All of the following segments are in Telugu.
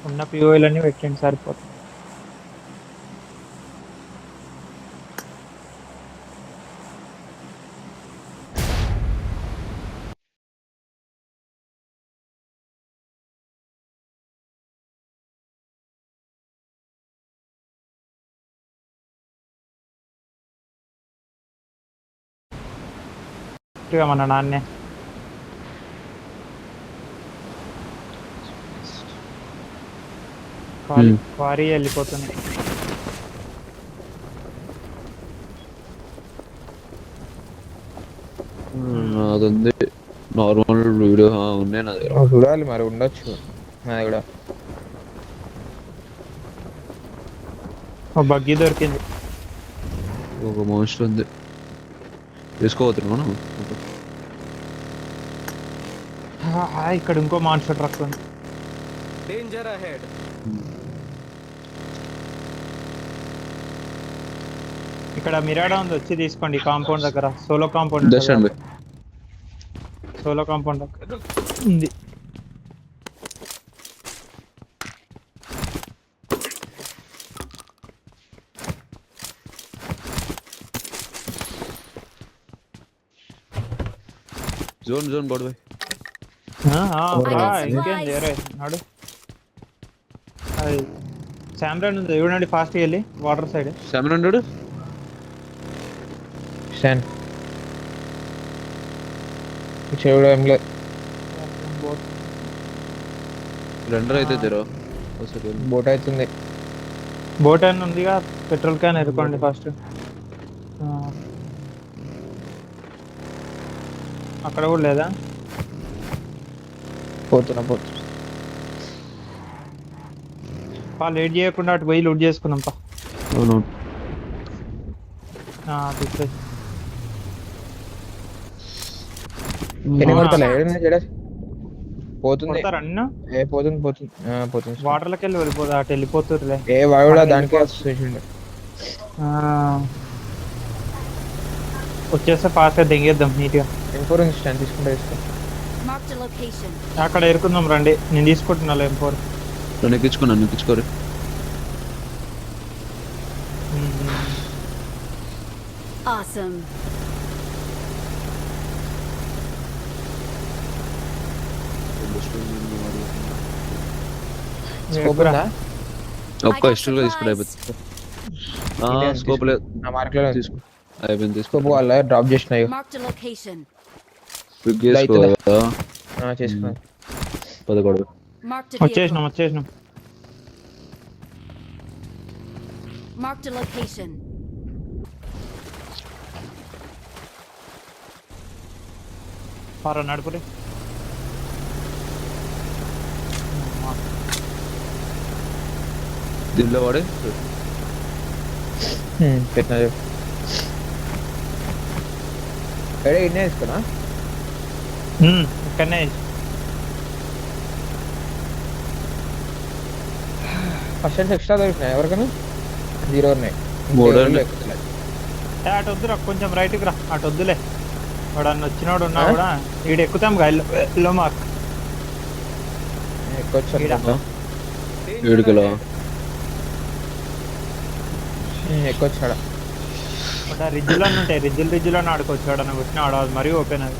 ఉన్న పిఓలన్నీ పెట్టండి సరిపోతుంది. మన నాన్నే క్వారీ వెళ్ళిపోతుంది. అదుంది నార్మల్ వీడియో ఉన్నాయి నా దగ్గర. చూడాలి మరి, ఉండొచ్చు నా దగ్గర. బగ్గి దొరికింది. ఒక మోస్ట్ ఉంది తీసుకోవద్దు మనం. ఇక్కడ ఇంకో మాన్స్టర్ ట్రక్ ఉంది. Danger ahead. ఇక్కడ మిరాడా ఉంది, వచ్చి తీసుకోండి. కాంపౌండ్ దగ్గర సోలో కాంపౌండ్ సోలో కాంపౌండ్ దగ్గర ఉంది. జోన్ జోన్ బోర్డు ఇంకేంది ఎవరే నాడు. అది శామ్రాన్ ఉంది చూడండి, ఫాస్ట్ వెళ్ళి వాటర్ సైడ్. 700 స్టాండ్ చెవుడు ఏం లేదు. రెండర్ అయితే తెరో బోట్ అవుతుంది. బోట్ అని ఉందిగా, పెట్రోల్ క్యాన్ ఎరుకోండి ఫస్ట్. అక్కడ కూడా లేదా? పోతున్నా లేట్ చేయకుండా అటు పోయి లూట్ చేసుకుందాం పా. అవును పోతుంది. వాటర్ లకి వెళ్ళి వెళ్ళిపోదు, అటు వెళ్ళిపోతుర్లే. ఏ వాడు దానికి వచ్చేస్తే ఫాస్ట్ గా దిగేద్దాం నీట్ గా. స్టాండ్ తీసుకుంటా అక్కడ ఎరుకుందాం రండి, నేను తీసుకుంటున్నా M4. ఎక్కించుకోరు. Awesome. ఒక్క ఎక్స్ట్రా తీసుకుంటే అయిపోతుంది. స్కోప్ లేదు నా మార్క్ లో తీసుకో. అయిపోయింది తీసుకో. స్కోప్ వాళ్ళ డ్రాప్ చేసినాయి. చేసుకున్నా. వచ్చేసినాం. Marked a location. పారా నడుపురే. దీనిలో వాడే పెట్టినా ఇన్నే వేసుకున్నా. ఇక్కడనే ఫస్ట్ ఎక్స్ట్రా దొరికినాయి ఎవరికైనా? 0 ఉన్నాయి. అటు వద్దురా, కొంచెం రైట్కి రా. అటు వద్దులే, వాడు అన్న వచ్చినోడు ఉన్నా కూడా ఈడు ఎక్కుతాం. ఎల్లో మార్క్ ఎక్కొచ్చు. 7 కిలో ఎక్కొచ్చాడా? రిజ్జులో ఉంటాయి, రిజ్జులో ఆడుకోవచ్చు. వాడన్న వచ్చిన ఆడ మరీ ఓపెన్. అది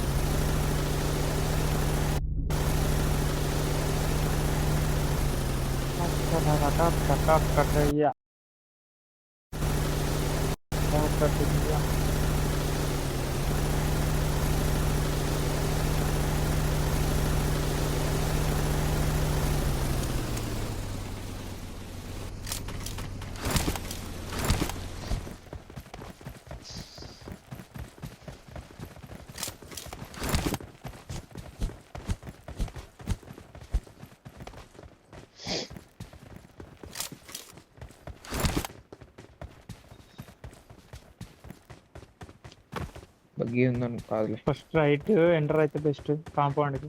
బగ్గి ఉందని కాదులే. ఫస్ట్ రైట్ ఎంటర్ అయితే బెస్ట్ కాంపౌండ్ కి,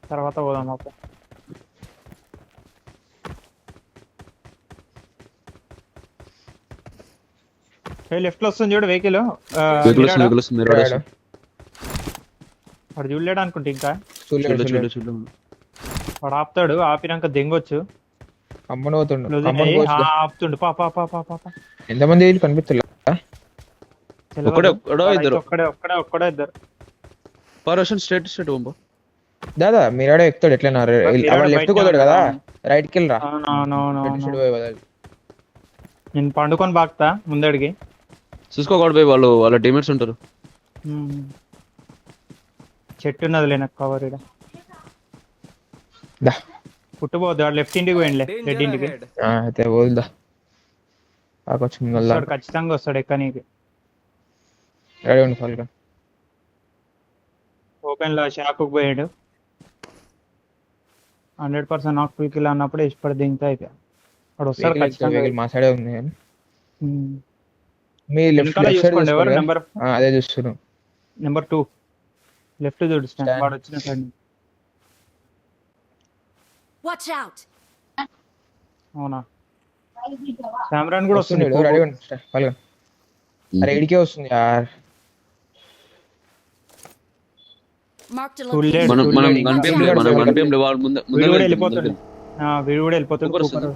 తర్వాత పోదాం అప్పుడు. లెఫ్ట్ లో వస్తుంది చూడు వెహికల్. వాడు చూడలేడు అనుకుంటే ఇంకా. వాడు ఆపుతాడు, ఆపినాక దెంగొచ్చు. అమ్మను పోతుండు క్లోజ్ అమ్మను అయ్యి పోవచ్చు ఆపుతుండు పా పా పా పా పా పా. ఎంతమంది వీళ్ళు కనిపిస్తున్నా తెలియదు. ఒక్కడో వాడైతే ఇద్దరు. ఒక్కడే ఇద్దరు. పర్షన్ స్ట్రేట్ పంప. దాదా మీరాడే ఎక్కుతాడు ఎట్లైనా మీరాడు లెఫ్ట్ బయటనే పోతాడు కదా ఉన్నాడు. రైట్కి వెళ్ళరా అవునవునవును. నేను పండుకొని బాగుతా ముందడికి. చూసుకోకూడదు పోయి వాళ్ళ టీమేట్స్ ఉంటారు. చెట్టు ఉన్నది లేనకు కవర్ ఇక్కడ దా పుట్టుపోద్దు. వాడు లెఫ్ట్ ఇంటికి పోయిండిలే, రెడ్ Danger ఇంటికి. ahead. అయితే పోదా వచ్చింది మళ్ళా వస్తాడు, ఖచ్చితంగా వస్తాడు ఎక్కనీకి. రెడీ ఉండి ఫాల్గా ఓపెన్ లో షాకు పోయాడు. 100% నాక్ పీకిల్ అన్నప్పుడు ఇష్టపడి దింగితే అయిపోయా. వాడు వస్తాడు ఖచ్చితంగా. మా సైడే ఉంది కానీ ఉమ్. మీ లెఫ్ట్ వెనకాల సైడ్ చూసుకోండి ఎవరు నెంబర్ అదే చూస్తున్నాం నెంబర్ 2 లెఫ్ట్ చూడు స్టాండ్. Stand. వాడు వచ్చిన సైడ్. Watch out! అవునా, కెమెరాన్ కూడా వస్తుంది. వస్తుంది రెడీ ఉండి ఫాల్గా అరే ఇడికే వస్తుంది యార్ Marked a Full location. dead. మనం చూడలేదు. కనిపించలే వాళ్ళ ముందే వీడు కూడా వెళ్ళిపోతుంది. వీడు కూడా వెళ్ళిపోతుంది. Cooper వస్తుందా?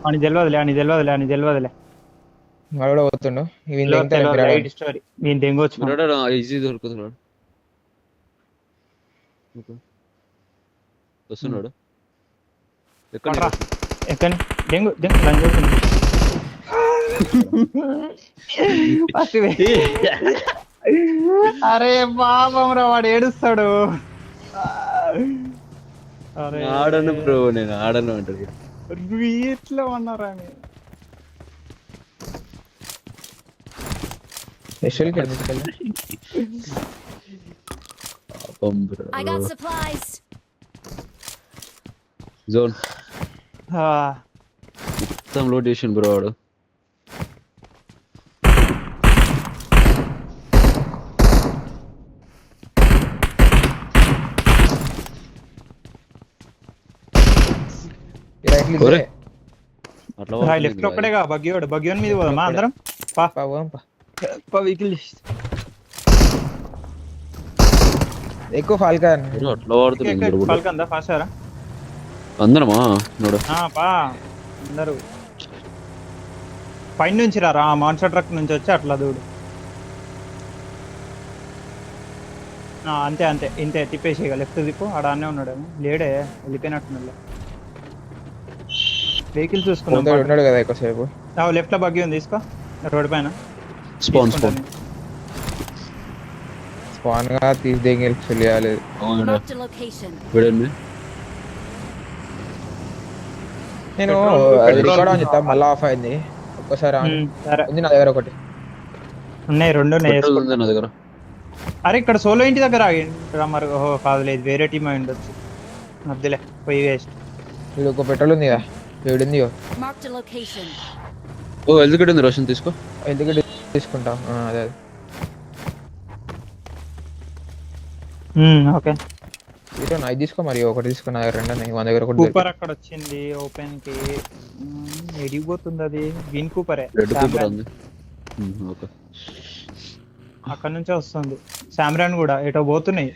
అని తెలియదులే. వాడు కూడా పోతుండు ఇవి రైట్ స్టోరీ. నేను దెంగొచ్చు. ఈజీ దొరుకుతున్నాడు. వస్తున్నాడు. ఎక్కడ ఎక్కని దెంగు లంచ్ అవుతుంది. అరే పాపం రా, వాడు ఏడుస్తాడు. అరే ఆడను బ్రో, నేను ఆడను అంటారు. ఎట్లా ఉన్నారా అని. I got supplies. జోన్ మొత్తం లోడ్ చేసిండు బ్రో వాడు. అట్లా లెఫ్ట్ ఒక్కడేగా బగ్గి మీద పోదామా అందరం. వెహికల్ ఎక్కువ ఫాల్కా అట్లా వాడుతున్నాడు. పలకందా ఫాస్ట్ రా. అందరమా నోడు పా అందరూ పైన నుంచి రా. మాన్సర్ ట్రక్ నుంచి వచ్చి అట్లా దూడు. అంతే ఇంతే తిప్పేసి లెఫ్ట్ తిప్పు. ఆడ అన్నే ఉన్నాడు లేడే, వెళ్ళిపోయినట్టున్నా. వెహికల్ చూసుకున్నాం. ఉన్నాడు కదా ఎక్కువసేపు. లెఫ్ట్ లో బగ్గి ఉంది, తీసుకో. రోడ్ పైన స్పాన్ స్పాన్ గా తీసి తెలియాలి. Marked a location. వీడండి. నేను రికార్డ్ ఆన్ చేస్తా, మళ్ళీ ఆఫ్ అయింది ఒక్కసారి ఆన్ సరే ఉంది. నా దగ్గర ఒకటి ఉన్నాయి, 2 ఉన్నాయి. పెట్రోల్ ఉంది నా దగ్గర. అరే ఇక్కడ సోలో ఇంటి దగ్గర ఆగిండ్రా మరి. ఓహో కాదు, లేదు వేరే టీం అయి ఉండొచ్చు. మధ్యలే పోయి వేస్ట్. ఇది ఒక పెట్రోల్ ఉంది కదా, ఏడుంది Marked a location. ఓ ఎల్జికెట్ ఉంది, రోషన్ తీసుకో. ఎందుకంటే తీసుకుంటా. అదే ఓకే. ఇటు నాకు తీసుకో, మరి ఒకటి తీసుకో. నా దగ్గర 2 ఉన్నాయి, మన దగ్గర ఒకటి కూపర్ అక్కడ వచ్చింది ఓపెన్ కి. ఎడిగిపోతుంది అది. విన్ కూపరే. రెడ్ కూపర్ ఉంది. ఓకే, అక్కడ నుంచే వస్తుంది. శామ్రాన్ కూడా ఎటో పోతున్నాయి.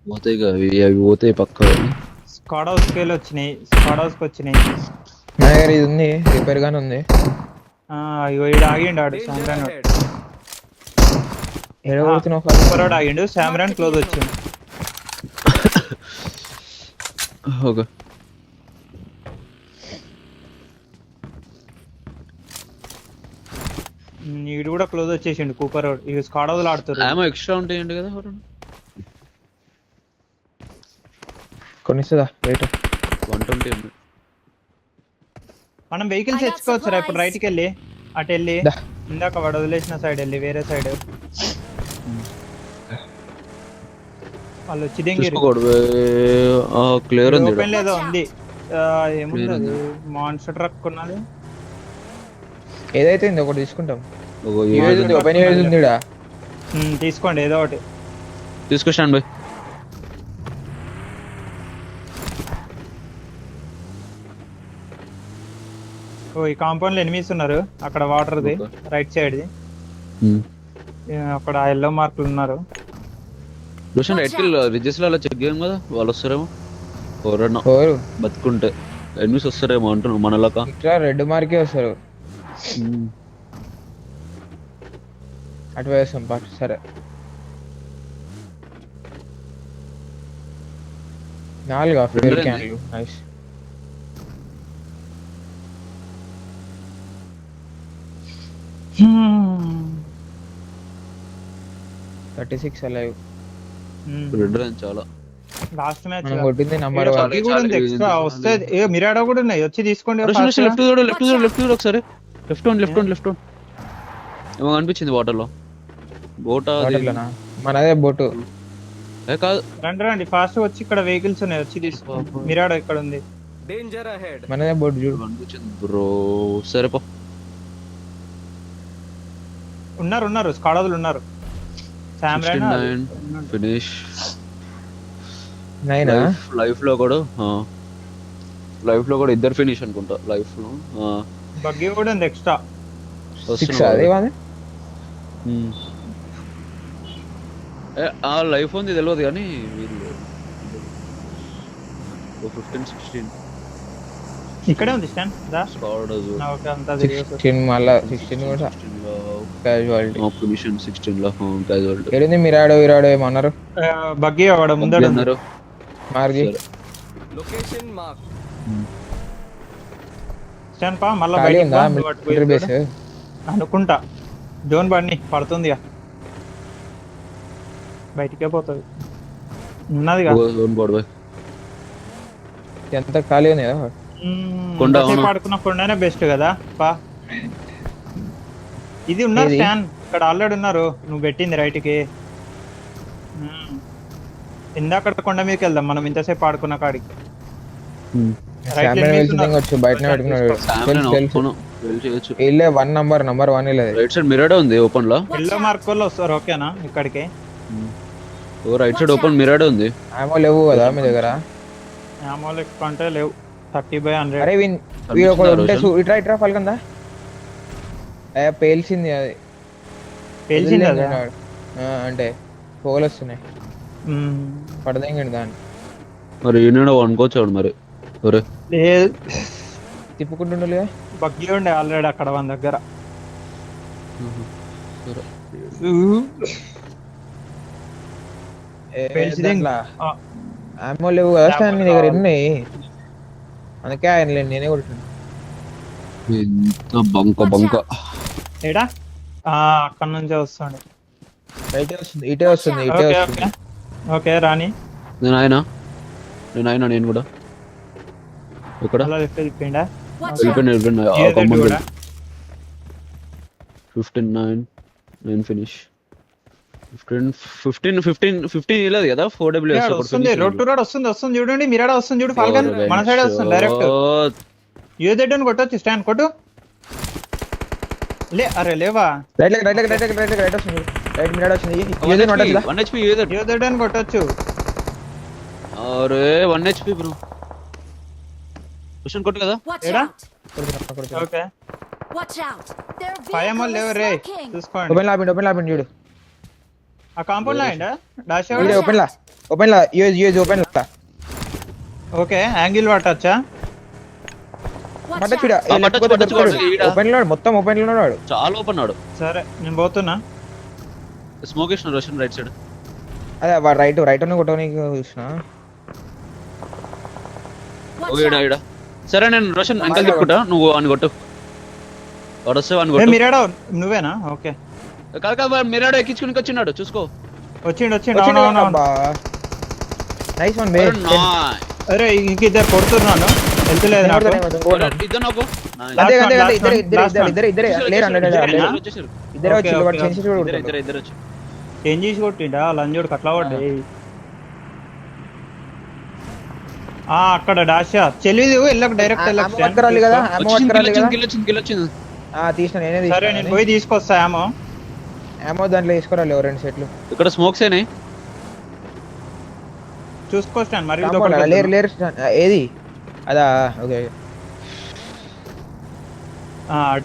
పోతాయి అవి పోతాయి పక్క. స్కాడ్ హౌస్ కి వచ్చినాయి. స్కాడ్ హౌస్ కి వచ్చినాయి. నా దగ్గర ఇది ఉంది, రిపేర్ గానే ఉంది. ఈడు ఆగిండు ఆడు Danger శామ్రాన్. ahead. ఏడబడుతున్నావు కూపర్ వాడు ఆగిండు. శామ్రాన్ క్లోజ్ వచ్చింది. ఓకే, ఈడు కూడా క్లోజ్ వచ్చేసిండు కూపర్ వాడు. ఇక స్కాడ్ హౌస్ ఆడుతారు. ఏమో ఎక్స్ట్రా ఉంటాయండి కదా. కొనిస్తుందా రేట్ 120 ఉంది. మనం వెహికల్స్ తెచ్చుకోవచ్చు రా ఇప్పుడు. రైట్కి వెళ్ళి అటు వెళ్ళి దా. ఇందాక వాడు వదిలేసిన సైడ్ వెళ్ళి వేరే సైడ్ వాళ్ళు వచ్చి దెంగిరి. చూసుకోకూడదు. క్లియర్ ఉంది. ఓపెన్ లేదో ఉంది. ఏముంది అది, మాన్స్టర్ ట్రక్ ఉన్నది. ఏదైతే ఉంది ఒకటి తీసుకుంటాం. ఓ ఏది ఉంది, ఓపెన్ ఏది ఉంది ఈడ. తీసుకోండి ఏదో ఒకటి. తీసుకో స్టాండ్ బై. ఈ కాంపౌండ్ లో ఎనిమిస్ ఉన్నారు. అక్కడ water the right side the. అక్కడ ఎల్లో మార్కులు ఉన్నారు. రోషన్ రైట్ కి రిజిస్టర్ అలా చెక్ చేయం కదా, వాళ్ళు వస్తారేమో. ఎవరన్నా ఎవరు బతుకుంటే ఎనిమిస్ వస్తారేమో అంటున్నావు మనలాక. ఇట్లా రెడ్ మార్కే వస్తారు. అటు వేస్తాం పాటు. సరే 4 ఫ్యూయల్ రెండే క్యాన్లు. Nice. Hmm. 36 alive. Red range చాలా. లాస్ట్ మ్యాచ్ మనం కొట్టింది నంబర్ 1. బగ్గి కూడా ఉంది ఎక్స్ట్రా వస్తే మిరాడో కూడా ఉన్నాయి వచ్చి తీసుకోండి లెఫ్ట్ చూడు ఒకసారి. లెఫ్ట్ ఏమో అనిపించింది వాటర్ లో. బోటా వాటర్లోనా? మనదే బోటు. కాదు. రండి ఫాస్ట్ వచ్చి ఇక్కడ వెహికల్స్ ఉన్నాయి వచ్చి తీసుకో. మిరాడో ఇక్కడ ఉంది. Danger ahead. మనదే బోటు చూడు. అనిపించింది బ్రో. సరే పో. ఉన్నారు స్కాడోలు ఉన్నారు. సామ్రాన్ ఫినిష్. 9 లైఫ్ లో కూడా ఇద్దరు ఫినిష్ అనుకుంటా లైఫ్ లో. బగ్గి కూడా ఉంది ఎక్స్ట్రా. 6 అదే వాది. ఆ లైఫ్ ఉంది తెలియదు కానీ వీళ్ళు 15-16 ఇక్కడే ఉంది స్టాండ్ దా. స్క్వాడ్ ఓకే అంతా తిరిగి 16 మళ్ళా 16 కూడా క్యాజువాలిటీ. పొజిషన్ 16 లో క్యాజువాలిటీ. ఏడింది మిరాడో ఏమన్నారు? బగ్గి వాడు ముందడు ఉన్నారు. మార్గి Location marked. స్టాండ్ పా మళ్ళా ఖాళీ బయటికి ఉందా పా, నువ్వు అటు పోయి మిలిటరీ బేస్? చూడు. అనుకుంటా జోన్ బండి పడుతుంది బయటికే పోతుంది ఉన్నదిగా. ఎంత ఖాళీ ఉంది కదా. కొండ అవును. పాడుకున్న కొండనే బెస్ట్ కదా పా. ఇది ఉన్నారు ఏది? స్టాన్ ఇక్కడ ఆల్రెడీ ఉన్నారు. నువ్వు పెట్టింది రైట్ కి. ఇందాక కొండ మీదకి వెళ్దాం మనం ఇంతసేపు ఆడుకున్న కాడికి. రైట్ శాంపిల్ వెళ్తుంది వచ్చు బయటనే పెట్టుకున్నాడు. తెలుసు ఇల్లే 1 నంబర్ 1 ఇల్లే. రైట్ సైడ్ మిరాడో ఉంది ఓపెన్ లో. ఎల్లో మార్క్ వాళ్ళు వస్తారు ఓకేనా ఇక్కడికి. ఓ రైట్ సైడ్ ఓపెన్ మిరాడో ఉంది. ఆమో లేవు కదా మీ దగ్గర? ఆమోలు ఎక్కువ అంటే లేవు. 30/100. అరే వీడు ఒకడు ఉంటే ఇట్రా పలకందా. పేల్చింది అది. పేల్చింది కదా. అంటే పోగలు వస్తున్నాయి. పడదేంగండి దాన్ని. మరి ఈయన అనుకోవచ్చాడు మరి. ఒరే లేదు తిప్పుకుంటుండలే. బగ్గి ఉండే ఆల్రెడీ అక్కడ మన దగ్గర. ఆమో లేవు కదా స్టాండ్ మీ దగ్గర ఉన్నాయి. అందుకే ఆయన నేనే కొడుతున్నాను. ఎంత బంక ఏడా అక్కడ నుంచే వస్తుంది. ఇటే వస్తుంది. ఓకే రాని నేను కూడా ఇక్కడ అలా లెఫ్ట్ తిప్పిండా. Watch out! వెళ్ళిపోయిన ఏదైతే కూడా 15-9 ఫినిష్. 15 ఇల్లదు కదా 4W వస్తుంది. రోడ్ టు రోడ్ వస్తుంది చూడండి. మిరాడా వస్తుంది చూడు. ఫాల్కన్ మన సైడ్ వస్తుంది డైరెక్ట్. యూజెడ్ అని కొట్టొచ్చు స్టాండ్ కొట్టు. అరే లేవా రైట్ వస్తుంది. రైట్ మిరాడో వచ్చింది. వన్ HP యూజెడ్ యూజెడ్ అని కొట్టొచ్చు. అరే 1 HP బ్రో. క్వశ్చన్ కొట్టు కదా. Watch ఏడా? out! Okay Watch out! Their five vehicle లేవు is రే smoking. చూసుకోండి. ఓపెన్ లాపిండి చూడు. ఆ కాంపౌండ్ లాండా డాష్ వీడే ఓపెన్ లా యూజ్ ఓపెన్ లా. ఓకే యాంగిల్ పట్టొచ్చా. Watch పట్టచ్చుడా. out! ఓపెన్ లో మొత్తం ఓపెన్ లో ఉన్నాడు. చాలా ఓపెన్ నాడు. సరే నేను పోతున్నా. స్మోక్ ఇచ్చిన రోషన్ రైట్ సైడ్. అదే వాడు రైట్ అని కొట్టడానికి చూసిన. Watch ఓ ఈడ. సరే నేను రోషన్ అంకల్ తిప్పుకుంటా నువ్వు అని కొట్టు. వాడు వస్తే అని కొట్టు. మిరాడో నువ్వేనా? ఓకే కాదు మిరాడో ఎక్కించుకుని వచ్చినాడు చూసుకో. వచ్చిండు. నైస్ వన్ అరే ఇంక ఇద్దరు కొడుతున్నాను. వెళ్తలేదు నాకు. ఇద్దరు నాకు ఇద్దరు చేంజ్ చేసి కొట్టిండా లంజోడు కట్లా పడ్డాయి. అక్కడ డాషా చెల్లిది వెళ్ళకు డైరెక్ట్ తీసిన నేనే సరే నేను పోయి తీసుకొస్తా. ఏమో దాంట్లో తీసుకురాలి 2 సెట్లు. ఇక్కడ స్మోక్స్ అయినాయి చూసుకోస్తాను మరి. లేరు ఏది అదా. ఓకే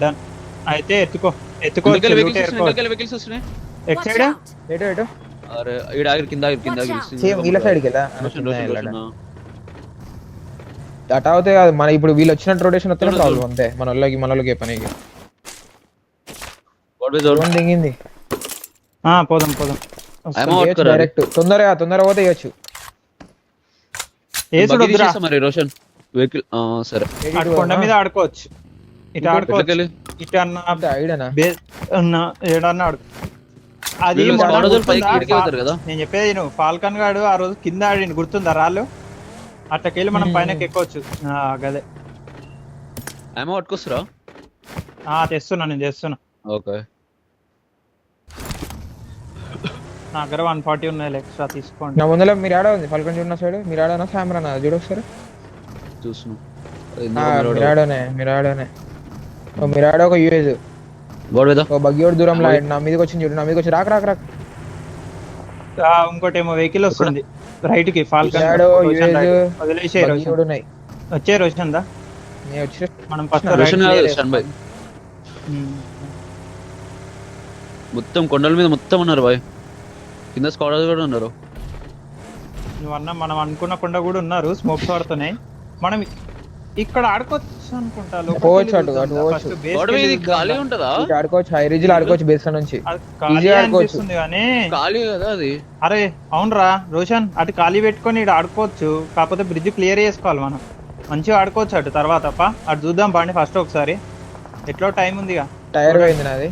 డన్ అయితే ఎత్తుకో. వెహికల్స్ వస్తున్నాయి. ఎట్ సైడ్ ఎటు అరే ఈడ కింద సేమ్ ఇలా సైడ్కి వెళ్ళా. అటు అవుతే కాదు మన ఇప్పుడు వీళ్ళు వచ్చినట్టు రొటేషన్ వస్తేనే ప్రాబ్లం అంతే మన వాళ్ళకి పనికి దిగింది పోదాం డైరెక్ట్ తొందరగా పోతే ఇవ్వచ్చు ఏసుడు వద్దురా. మరి రోషన్ వెహికల్ సరే అటు కొండ మీద ఆడుకోవచ్చు, ఇటు ఆడుకోవచ్చు, ఇటు అన్న ఐడియానా ఏడన్నా ఆడుకో. అది వీళ్ళు మొన్న చాలా రోజులు గుర్తుందా? పైకి ఇటుకే పోతారు కదా. నేను చెప్పేది నువ్వు ఫాల్కన్ గాడు ఆ రోజు కింద ఆడిండు గుర్తుందా రాళ్ళు, అట్టకెళ్ళి మనం పైనకి ఎక్కొచ్చు. గదే ఏమో పట్టుకొస్తురా. తెస్తున్నా, నేను చేస్తున్నా. ఓకే నా దగ్గర 140 ఉన్నాయి ఎక్స్ట్రా తీసుకోండి. నా ముందులో మీరు ఆడ ఉంది ఫల్కన్ చూడన్న సైడ్ మీరు ఆడనా సామ్రానా చూడు ఒకసారి. చూస్తున్నాను మిరాడోనే మిరాడో ఒక యూఎస్ ఓ బగ్గియోడు దూరంలో నా మీదకి వచ్చింది చూడు, నా మీదకి వచ్చి రాక ఇంకోటి ఏమో వెహికల్ వస్తుంది రైట్ కి. ఫాల్కన్ వదిలేసే ఉన్నాయి వచ్చే రోషన్ దా వచ్చి మనం ఫస్ట్ మొత్తం కొండల మీద మొత్తం ఉన్నారు బాయ్, కింద స్క్వాడ్ కూడా ఉన్నారు. నువ్వన్నా మనం అనుకున్న కొండ కూడా ఉన్నారు, స్మోక్స్ పడుతున్నాయి. మనం ఇక్కడ ఆడుకోవచ్చు అనుకుంటా, ఖాళీ ఉంటదా? ఆడుకోవచ్చు, హై రీజ్ లో ఆడుకోవచ్చు, బేస్ నుంచి అనిపిస్తుంది కానీ ఖాళీ కదా అది. అరే అవునరా రోషన్, అటు ఖాళీ పెట్టుకొని ఇక్కడ ఆడుకోవచ్చు, కాకపోతే బ్రిడ్జ్ క్లియర్ చేసుకోవాలి మనం. మంచిగా ఆడుకోవచ్చు అటు తర్వాత అటు చూద్దాం బాండి ఫస్ట్ ఒకసారి, ఎట్లో టైం ఉందిగా. టైర్ పోయింది నాది,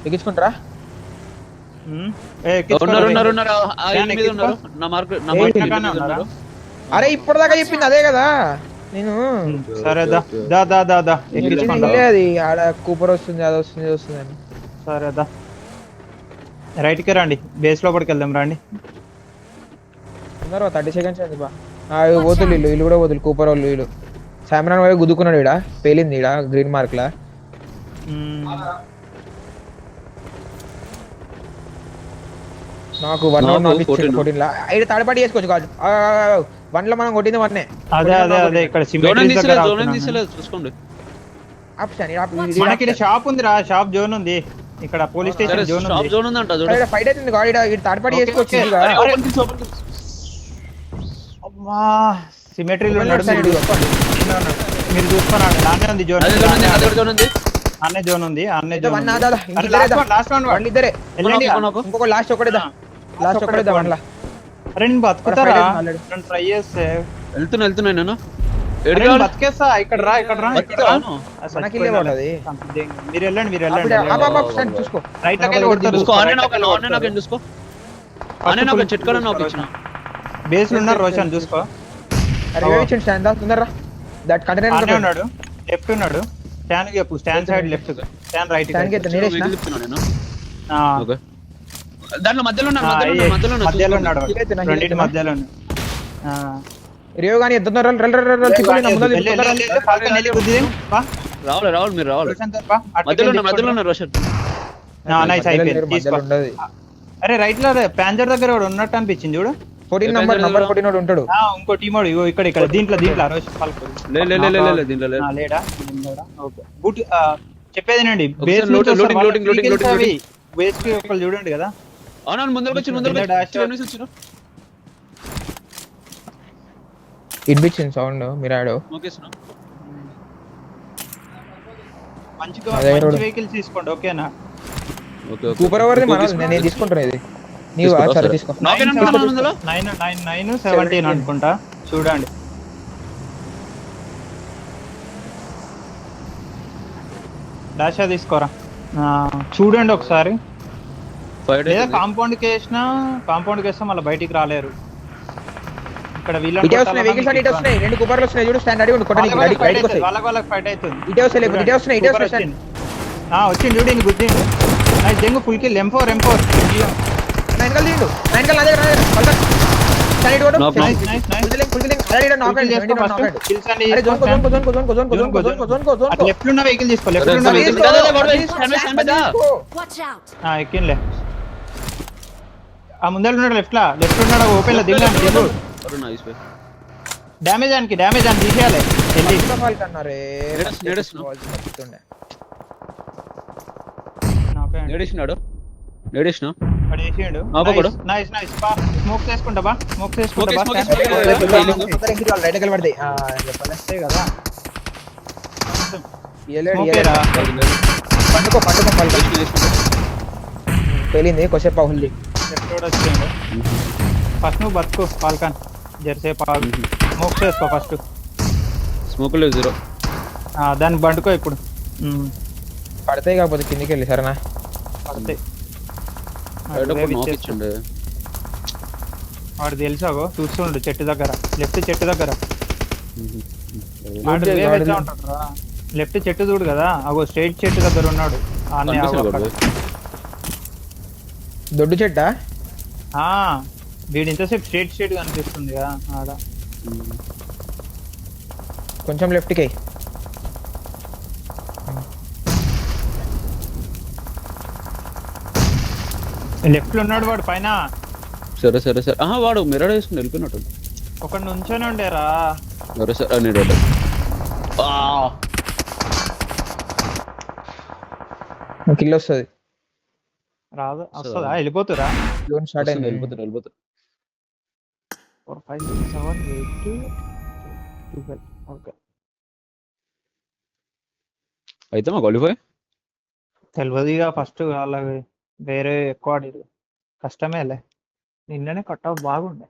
ఎక్కించుకుంటారా? అరే ఇప్పటిదాకా చెప్పింది అదే కదా నేను. సరే అది ఆడ కూపర్ వస్తుంది, అది వస్తుంది వస్తుంది. సరేదా రైట్ కి రండి, బేస్ లోపలికి వెళ్దాం రండి. 30 సెకండ్స్ అయింది బా. పోతులు వీళ్ళు కూడా పోతులు కూపర్ వాళ్ళు. వీళ్ళు సామ్రాన్ వైపు గుద్దుకున్నాడు, ఈడ పేలింది ఈడ గ్రీన్ మార్క్ లా. నాకు 14 లా థర్డ్ పార్టీ చేసుకోవచ్చు కాదు. 1 లో మనం కొట్టింది 1. అదే ఇక్కడ చూసుకోండి. మనకి షాప్ ఉంది రా, షాప్ జోన్ ఉంది ఇక్కడ, పోలీస్ స్టేషన్ జోన్ ఉంది. ఫైట్ అవుతుంది కాదు, థర్డ్ పార్టీ చేసుకోవచ్చు. సిమెట్రీలో ఉన్నాడు మీరు చూసుకోండి. నాన్నే ఉంది జోన్, అన్నే జోన్ ఉంది, అన్నే జోన్. ఇంకొక లాస్ట్ ఒకటేదా, లాస్ట్ ఒకటేదా వన్లా. అరే నేను బతుకుతారా, ట్రై చేస్తే వెళ్తున్నా నేను బతికేస్తా. ఇక్కడ రా మీరు వెళ్ళండి చూసుకో రైట్ బేస్ ఉన్నారు రోషన్ చూసుకో. ఉన్నాడు లెఫ్ట్ ఉన్నాడు, స్టాండ్ చెప్పు, stand side left, stand right, దాంట్లో మధ్యలో ఉన్నాడు, రెండింటి మధ్యలో రేవు కానీ రావాలి మీరు రావాలి. మధ్యలో ఉన్నారు రోషన్. అరే రైట్ లో ప్యాంజర్ దగ్గర ఉన్నట్టు అనిపించింది చూడు. 14 నంబర్ ఉంటాడు. ఇంకో టీమోడు ఇక్కడ దీంట్లో లేడా? చెప్పేదేనండి, బేస్ కి ఒకళ్ళు చూడండి కదా. ఇన్బిచ్చింది సౌండ్ మిరాడో. మంచి వెహికల్స్ తీసుకోండి ఓకేనా. కూపర్ ఎవరిది? నేను తీసుకుంటాను ఇది. నీవు సరే తీసుకో. 917 అనుకుంటా, చూడండి. డాషా తీసుకోరా, చూడండి ఒకసారి. లేదా కాంపౌండ్ కి వేసినా మళ్ళీ బయటికి రాలేరు. ఇక్కడ రెండు కూపర్లు వస్తున్నాయి చూడు, స్టాండ్ అడిగి వాళ్ళకి ఫైట్ అవుతుంది. వచ్చింది చూడు, ఇంక గుద్దిండు. జంగు ఫుల్ కిల్, M4 లెఫ్ట్ ఉన్న వెహికల్ తీసుకో, లెఫ్ట్ ఉన్న ఎక్కిన్లే. ఆ ముందర ఉన్నాడు, లెఫ్ట్ ఉన్నాడు, ఓపెన్ లో దిగండి. డ్యామేజ్ అని తీసేయాలి. నేడేసినాడు వాడు వేసిండు. నాకు ఒకడు. నైస్ నైస్ బా స్మోక్ చేసుకుంటా బా స్మోక్ చేసుకుంటా బా Smoke, stand. smoke, వాళ్ళు రైట్ ఎక్కడ పడతాయి చెప్పాలి అంతే కదా ఇయ్యలేడు, స్మోక్ ఇయ్యలేడు. ఏరా పండుకో పేలింది కొసేపు హుల్లి లెఫ్ట్ రోడ్ వచ్చిండు. ఫస్ట్ నువ్వు బతుకు పాల్కాన్ జెర్సేపు ఆగు. స్మోక్ చేసుకో ఫస్ట్. స్మోక్ లేదు 0. దాన్ని బండుకో ఇప్పుడు. పడతాయి కాకపోతే కిందికి వెళ్ళి సరేనా పడతాయి. బయట ఒక knock ఇచ్చిండు. వాడు తెలుసాగో చూస్తుండు చెట్టు దగ్గర లెఫ్ట్ చెట్టు దగ్గర Loot చేయి, వాడు లెఫ్ట్ చెట్టు చూడు కదా అగో స్ట్రైట్ చెట్టు దగ్గర ఉన్నాడు. ఆన్నే ఆగు కనిపిస్తాడు అక్కడ. వాడు. దొడ్డు చెట్టా వీడు ఇంతసేపు స్ట్రైట్ కనిపిస్తుంది కదా ఆడ. కొంచెం లెఫ్ట్కి లెఫ్ట్ లో ఉన్నాడు వాడు పైన. సరే సరే సరే వాడు మిర్రర్ వేసుకుని వెళ్ళిపోయినట్టు. ఒక నుంచొని ఉండేరా. సరే సరే నీడు కిల్ వస్తుంది రాదు వస్తుందా వెళ్ళిపోతురా. జోన్ స్టార్ట్ అయింది వెళ్ళిపోతాడు 4 5 6 7 8 12 ఓకే అయితే మా క్వాలిఫై తెలియదు ఇక ఫస్ట్ వాళ్ళకి వేరే ఎక్కువ ఆడిరు కష్టమేలే. నిన్ననే కట్ ఆఫ్ బాగుండే.